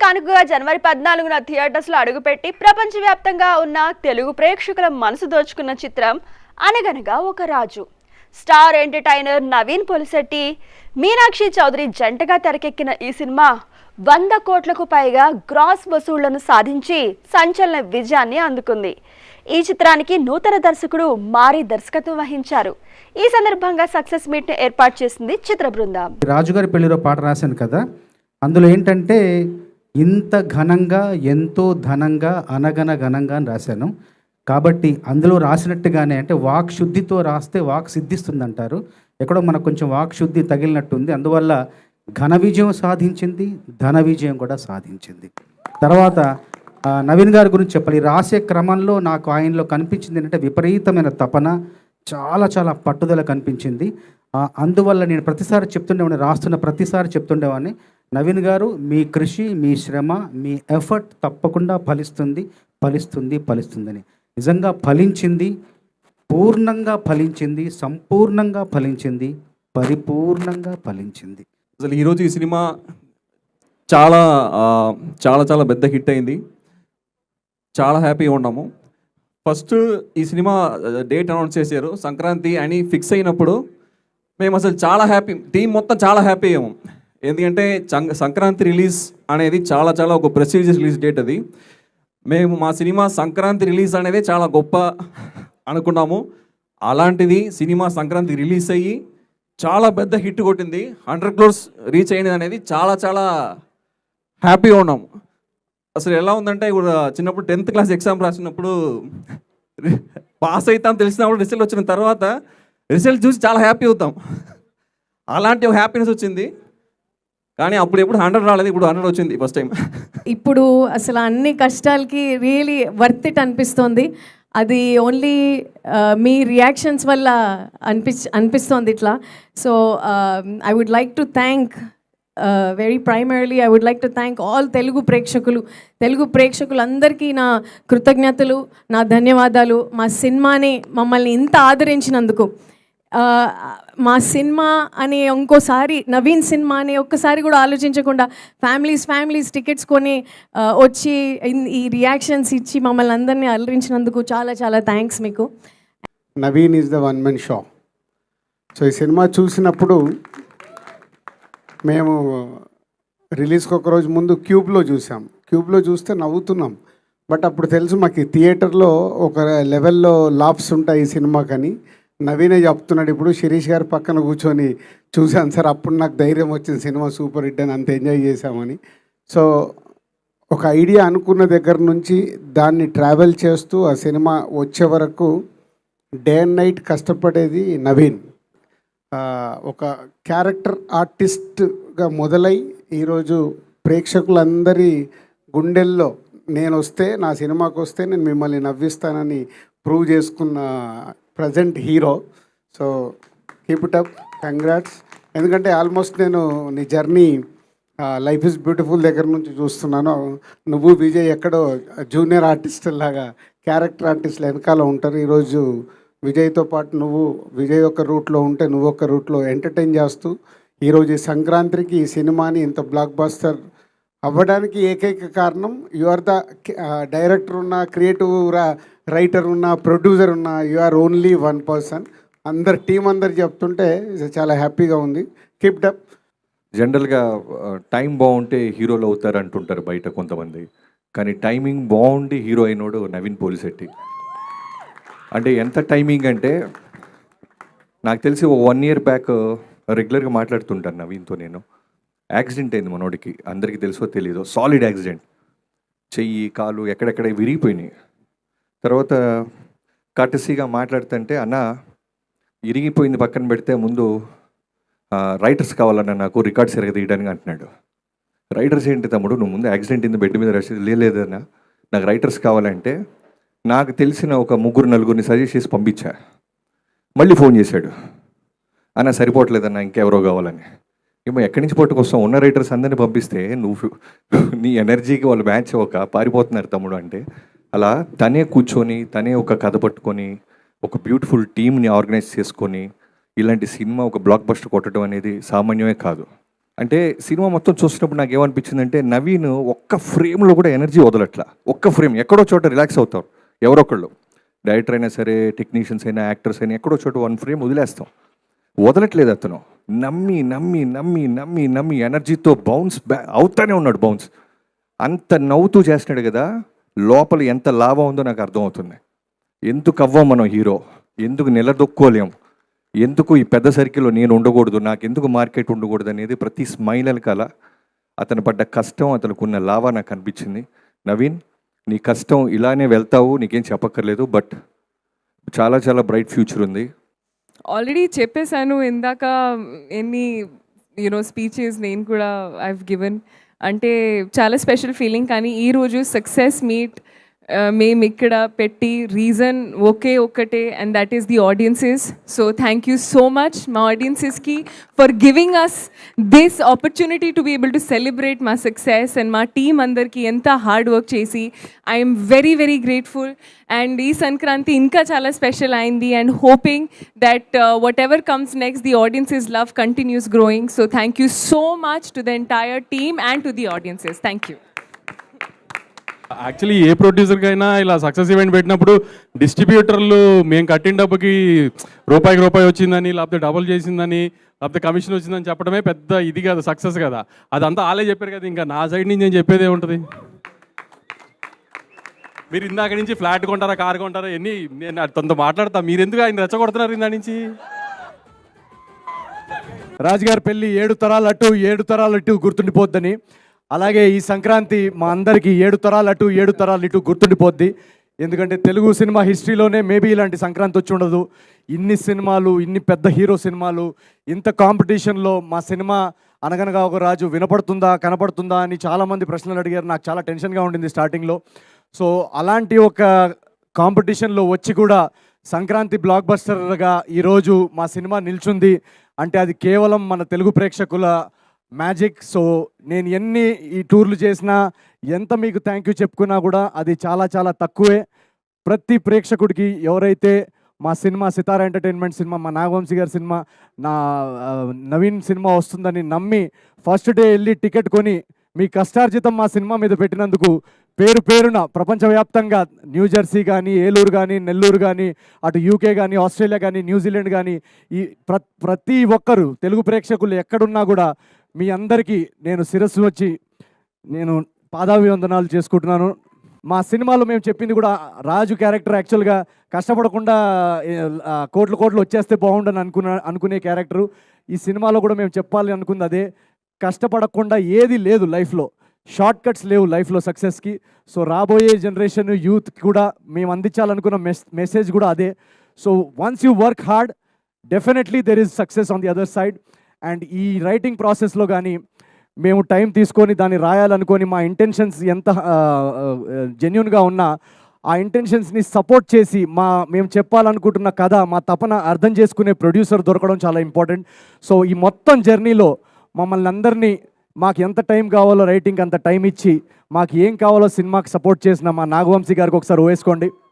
కానుకగా జనవరి 14న థియేటర్స్లో అడుగుపెట్టి ప్రపంచవ్యాప్తంగా ఉన్న తెలుగు ప్రేక్షకుల మనసు దోచుకున్న చిత్రం అనగనగా ఒక రాజు. స్టార్ ఎంటర్టైనర్ నవీన్ పోలిశెట్టి, మీనాక్షి చౌదరి జంటగా తెరకెక్కిన ఈ సినిమా 100 కోట్లకు పైగా గ్రాస్ వసూళ్లను సాధించి సంచలన విజయాన్ని అందుకుంది. ఈ చిత్రానికి నూతన దర్శకుడు మారి దర్శకత్వం వహించారు. ఈ సందర్భంగా సక్సెస్ మీట్ ని ఏర్పాటు చేసింది చిత్ర బృందం. రాజుగారి పెళ్లిలో పాట రాశాను కదా, అందులో ఏంటంటే ఇంత ఘనంగా ఎంతో ఘనంగా అనగన ఘనంగా అని రాశాను. కాబట్టి అందులో రాసినట్టుగానే అంటే వాక్ శుద్ధితో రాస్తే వాక్ సిద్ధిస్తుంది అంటారు. ఎక్కడో మనకు కొంచెం వాక్ శుద్ధి తగిలినట్టుంది. అందువల్ల ఘన విజయం సాధించింది, ధన విజయం కూడా సాధించింది. తర్వాత నవీన్ గారి గురించి చెప్పాలి. రాసే క్రమంలో నాకు ఆయనలో కనిపించింది ఏంటంటే విపరీతమైన తపన, చాలా చాలా పట్టుదల కనిపించింది. అందువల్ల నేను ప్రతిసారి చెప్తుండేవాడిని, రాస్తున్న ప్రతిసారి చెప్తుండేవాడిని, నవీన్ గారు మీ కృషి, మీ శ్రమ, మీ ఎఫర్ట్ తప్పకుండా ఫలిస్తుంది ఫలిస్తుంది ఫలిస్తుందని. నిజంగా ఫలించింది, పూర్ణంగా ఫలించింది, సంపూర్ణంగా ఫలించింది, పరిపూర్ణంగా ఫలించింది. అసలు ఈరోజు ఈ సినిమా చాలా చాలా చాలా పెద్ద హిట్ అయింది. చాలా హ్యాపీగా ఉన్నాము. ఫస్ట్ ఈ సినిమా డేట్ అనౌన్స్ చేశారు సంక్రాంతి అని ఫిక్స్ అయినప్పుడు మేము అసలు చాలా హ్యాపీ, టీం మొత్తం చాలా హ్యాపీ అయ్యాము. ఎందుకంటే సంక్రాంతి రిలీజ్ అనేది చాలా చాలా ఒక ప్రెస్టీజియస్ రిలీజ్ డేట్. అది మేము మా సినిమా సంక్రాంతి రిలీజ్ అనేది చాలా గొప్ప అనుకున్నాము. అలాంటిది సినిమా సంక్రాంతికి రిలీజ్ అయ్యి చాలా పెద్ద హిట్ కొట్టింది. 100 crores రీచ్ అయినది అనేది చాలా చాలా హ్యాపీగా ఉన్నాము. అసలు ఎలా ఉందంటే ఇప్పుడు చిన్నప్పుడు 10th క్లాస్ ఎగ్జామ్ రాసినప్పుడు పాస్ అవుతాం తెలిసినప్పుడు రిజల్ట్ వచ్చిన తర్వాత రిజల్ట్ చూసి చాలా హ్యాపీ అవుతాం. అలాంటి ఒక హ్యాపీనెస్ వచ్చింది. కానీ అప్పుడు ఎప్పుడు 100 రాలేదు, ఇప్పుడు 100 వచ్చింది ఫస్ట్ టైం. ఇప్పుడు అసలు అన్ని కష్టాలకి రియలీ వర్త్ ఇట్ అనిపిస్తుంది. అది ఓన్లీ మీ రియాక్షన్స్ వల్ల అనిపిస్తోంది ఇట్లా. So I would like to thank very primarily I would like to thank all Telugu ప్రేక్షకులందరికీ నా కృతజ్ఞతలు, నా ధన్యవాదాలు. మా సినిమాని మమ్మల్ని ఇంత ఆదరించినందుకు, మా సినిమా అని ఇంకోసారి నవీన్ సినిమా అని ఒక్కసారి కూడా ఆలోచించకుండా ఫ్యామిలీస్ టికెట్స్ కొని వచ్చి ఈ రియాక్షన్స్ ఇచ్చి మమ్మల్ని అందరినీ అలరించినందుకు చాలా చాలా థ్యాంక్స్ మీకు. Naveen is the one men show. So ఈ సినిమా చూసినప్పుడు మేము రిలీజ్కి ఒక రోజు ముందు క్యూబ్లో చూస్తే నవ్వుతున్నాం. బట్ అప్పుడు తెలుసు మాకు థియేటర్లో ఒక లెవెల్లో లాప్స్ ఉంటాయి ఈ సినిమాకని. నవీనే చెప్తున్నాడు ఇప్పుడు, శిరీష్ గారి పక్కన కూర్చొని చూశాను సార్, అప్పుడు నాకు ధైర్యం వచ్చింది సినిమా సూపర్ హిట్ అని, అంత ఎంజాయ్ చేశామని. సో ఒక ఐడియా అనుకున్న దగ్గర నుంచి దాన్ని ట్రావెల్ చేస్తూ ఆ సినిమా వచ్చే వరకు డే అండ్ నైట్ కష్టపడేది నవీన్. ఒక క్యారెక్టర్ ఆర్టిస్ట్గా మొదలై ఈరోజు ప్రేక్షకులందరి గుండెల్లో నేను వస్తే, నా సినిమాకి వస్తే నేను మిమ్మల్ని నవ్విస్తానని ప్రూవ్ చేసుకున్న present hero. So keep it up, congrats. ఎందుకంటే ఆల్మోస్ట్ నేను నీ జర్నీ లైఫ్ ఇస్ బ్యూటిఫుల్ దగ్గర నుంచి చూస్తున్నాను. నువ్వు విజయ్ ఎక్కడో జూనియర్ ఆర్టిస్ట్ లాగా క్యారెక్టర్ ఆర్టిస్టులు వెనకాల ఉంటారు. ఈరోజు విజయ్తో పాటు నువ్వు విజయ్ ఒక రూట్లో ఉంటే నువ్వు ఒక రూట్లో ఎంటర్టైన్ చేస్తూ ఈరోజు ఈ సంక్రాంతికి ఈ సినిమాని ఇంత బ్లాక్ బస్టర్ అవ్వడానికి ఏకైక కారణం యు ఆర్ ద డైరెక్టర్ ఉన్న, క్రియేటివ్ రైటర్ ఉన్న, ప్రొడ్యూసర్ ఉన్న, you are only one person. Team అందరు చెప్తుంటే చాలా హ్యాపీగా ఉంది. Keep it up. జనరల్గా టైం బాగుంటే హీరోలు అవుతారు అంటుంటారు బయట కొంతమంది, కానీ టైమింగ్ బాగుండి హీరో అయినోడు నవీన్ పోలిశెట్టి. అంటే ఎంత టైమింగ్ అంటే నాకు తెలిసి 1 year బ్యాక్ రెగ్యులర్గా మాట్లాడుతుంటాను నవీన్తో నేను. యాక్సిడెంట్ అయింది మనోడికి, అందరికీ తెలుసో తెలీదో, సాలిడ్ యాక్సిడెంట్. చెయ్యి కాలు ఎక్కడెక్కడ విరిగిపోయినాయి. తర్వాత కటసీగా మాట్లాడుతుంటే, అన్న ఇరిగిపోయింది పక్కన పెడితే ముందు రైటర్స్ కావాలన్నా నాకు రికార్డ్స్ ఎరగదీయడానికి అంటున్నాడు. రైటర్స్ ఏంటి తమ్ముడు, నువ్వు ముందు యాక్సిడెంట్ అయింది బెడ్ మీద రసీదు లేదన్నా, నాకు రైటర్స్ కావాలంటే నాకు తెలిసిన ఒక 3-4 సజెస్ట్ చేసి పంపించా. మళ్ళీ ఫోన్ చేశాడు, అన్న సరిపోవట్లేదన్నా ఇంకెవరో కావాలని. ఏమో ఎక్కడి నుంచి పట్టుకొస్తాం, ఉన్న రైటర్స్ అందరినీ పంపిస్తే నువ్వు నీ ఎనర్జీకి వాళ్ళు మ్యాచ్ అవ్వక పారిపోతున్నారు తమ్ముడు అంటే. అలా తనే కూర్చొని తనే ఒక కథ పట్టుకొని ఒక బ్యూటిఫుల్ టీమ్ని ఆర్గనైజ్ చేసుకొని ఇలాంటి సినిమా ఒక బ్లాక్ బస్టర్ కొట్టడం అనేది సామాన్యమే కాదు. అంటే సినిమా మొత్తం చూసినప్పుడు నాకు ఏమనిపించిందంటే నవీన్ ఒక్క ఫ్రేమ్లో కూడా ఎనర్జీ వదలట్లా. ఒక్క ఫ్రేమ్ ఎక్కడో చోట రిలాక్స్ అవుతారు ఎవరొకళ్ళు, డైరెక్టర్ అయినా సరే, టెక్నీషియన్స్ అయినా, యాక్టర్స్ అయినా, ఎక్కడో చోట వన్ ఫ్రేమ్ వదిలేస్తాం. వదలట్లేదు అతను. నమ్మి నమ్మి నమ్మి నమ్మి నమ్మి ఎనర్జీతో బౌన్స్ అవుతానే ఉన్నాడు. బౌన్స్ అంత నవ్వుతూ చేస్తున్నాడు కదా, లోపల ఎంత లాభం ఉందో నాకు అర్థమవుతుంది. ఎందుకు అవ్వం మనం హీరో, ఎందుకు నిలదొక్కోలేం, ఎందుకు ఈ పెద్ద సర్కిల్లో నేను ఉండకూడదు, నాకు ఎందుకు మార్కెట్ ఉండకూడదు అనేది ప్రతి స్మైల్ వెనకాల అతను పడ్డ కష్టం, అతనుకున్న లాభ నాకు అనిపించింది. నవీన్, నీ కష్టం ఇలానే వెళ్తావు, నీకేం చెప్పక్కర్లేదు, బట్ చాలా చాలా బ్రైట్ ఫ్యూచర్ ఉంది. ఆల్రెడీ చెప్పేశాను ఇందాక ఎన్ని స్పీచెస్ నేను కూడా ఐవ్ గివెన్. అంటే చాలా స్పెషల్ ఫీలింగ్. కానీ ఈరోజు సక్సెస్ మీట్ మేము ఇక్కడ పెట్టి రీజన్ ఒక్కటే, and that is the audiences. So thank you so much మా ఆడియన్సెస్కి for giving us this opportunity to be able to celebrate మా సక్సెస్. అండ్ మా టీమ్ అందరికీ ఎంత హార్డ్ వర్క్ చేసి I'm very very grateful. And ఈ సంక్రాంతి ఇంకా చాలా స్పెషల్ అయింది, and hoping that whatever comes next the audiences love continues growing. So thank you so much to the entire team and to the audiences. Thank you. Actually ఏ ప్రొడ్యూసర్కైనా ఇలా success event పెట్టినప్పుడు డిస్ట్రిబ్యూటర్లు మేము కట్టిన డబ్బుకి రూపాయికి రూపాయి వచ్చిందని, లేకపోతే డబుల్ చేసిందని, లేకపోతే కమిషన్ వచ్చిందని చెప్పడమే పెద్ద ఇది కదా, సక్సెస్ కదా. అదంతా వాళ్ళే చెప్పారు కదా, ఇంకా నా సైడ్ నుంచి నేను చెప్పేదే ఉంటుంది. మీరు ఇందాక నుంచి ఫ్లాట్ కొంటారా, కారు కొంటారా, ఎన్ని నేను తనతో మాట్లాడతా, మీరు ఎందుకు ఆయన రెచ్చగొడుతున్నారు ఇందా నుంచి? రాజుగారి పెళ్ళి 7 తరాలు అటు గుర్తుండిపోద్దని, అలాగే ఈ సంక్రాంతి మా అందరికీ 7 తరాలు ఇటు గుర్తుండిపోద్ది. ఎందుకంటే తెలుగు సినిమా హిస్టరీలోనే మేబీ ఇలాంటి సంక్రాంతి వచ్చి ఉండదు. ఇన్ని సినిమాలు, ఇన్ని పెద్ద హీరో సినిమాలు, ఇంత కాంపిటీషన్లో మా సినిమా అనగనగా ఒక రాజు వినపడుతుందా, కనపడుతుందా అని చాలామంది ప్రశ్నలు అడిగారు. నాకు చాలా టెన్షన్గా ఉండింది స్టార్టింగ్లో. సో అలాంటి ఒక కాంపిటీషన్లో వచ్చి కూడా సంక్రాంతి బ్లాక్ బస్టర్గా ఈరోజు మా సినిమా నిల్చుంది అంటే అది కేవలం మన తెలుగు ప్రేక్షకుల మ్యాజిక్. సో నేను ఎన్ని ఈ టూర్లు చేసినా, ఎంత మీకు థ్యాంక్ యూ చెప్పుకున్నా కూడా అది చాలా చాలా తక్కువే. ప్రతి ప్రేక్షకుడికి ఎవరైతే మా సినిమా సితారా ఎంటర్టైన్మెంట్ సినిమా, మా నాగవంశీ గారి సినిమా, నా నవీన్ సినిమా వస్తుందని నమ్మి ఫస్ట్ డే వెళ్ళి టికెట్ కొని మీ కష్టార్జితం మా సినిమా మీద పెట్టినందుకు పేరు పేరున ప్రపంచవ్యాప్తంగా న్యూజెర్సీ కానీ, ఏలూరు కానీ, నెల్లూరు కానీ, అటు యూకే కానీ, ఆస్ట్రేలియా కానీ, న్యూజిలాండ్ కానీ, ఈ ప్రతి ఒక్కరు తెలుగు ప్రేక్షకులు ఎక్కడున్నా కూడా మీ అందరికీ నేను శిరస్సు వచ్చి నేను పాదాభివందనాలు చేసుకుంటున్నాను. మా సినిమాలో మేము చెప్పింది కూడా రాజు క్యారెక్టర్ యాక్చువల్గా కష్టపడకుండా కోట్లు వచ్చేస్తే బాగుండని అనుకునే క్యారెక్టరు. ఈ సినిమాలో కూడా మేము చెప్పాలి అనుకుంది అదే. కష్టపడకుండా ఏది లేదు లైఫ్లో, షార్ట్ కట్స్ లేవు లైఫ్లో సక్సెస్కి. సో రాబోయే జనరేషన్ యూత్ కూడా మేము అందించాలనుకున్న మెసేజ్ కూడా అదే. So once you work hard, definitely there is success on the other side. And ఈ రైటింగ్ ప్రాసెస్లో కానీ మేము టైం తీసుకొని దాన్ని రాయాలనుకొని మా ఇంటెన్షన్స్ ఎంత జెన్యున్గా ఉన్నా ఆ ఇంటెన్షన్స్ని సపోర్ట్ చేసి మేము చెప్పాలనుకుంటున్న కథ, మా తపన అర్థం చేసుకునే ప్రొడ్యూసర్ దొరకడం చాలా ఇంపార్టెంట్. సో ఈ మొత్తం జర్నీలో మమ్మల్ని అందరినీ మాకు ఎంత టైం కావాలో రైటింగ్ అంత టైం ఇచ్చి మాకు ఏం కావాలో సినిమాకి సపోర్ట్ చేసిన మా నాగవంశీ గారికి ఒకసారి వేసుకోండి.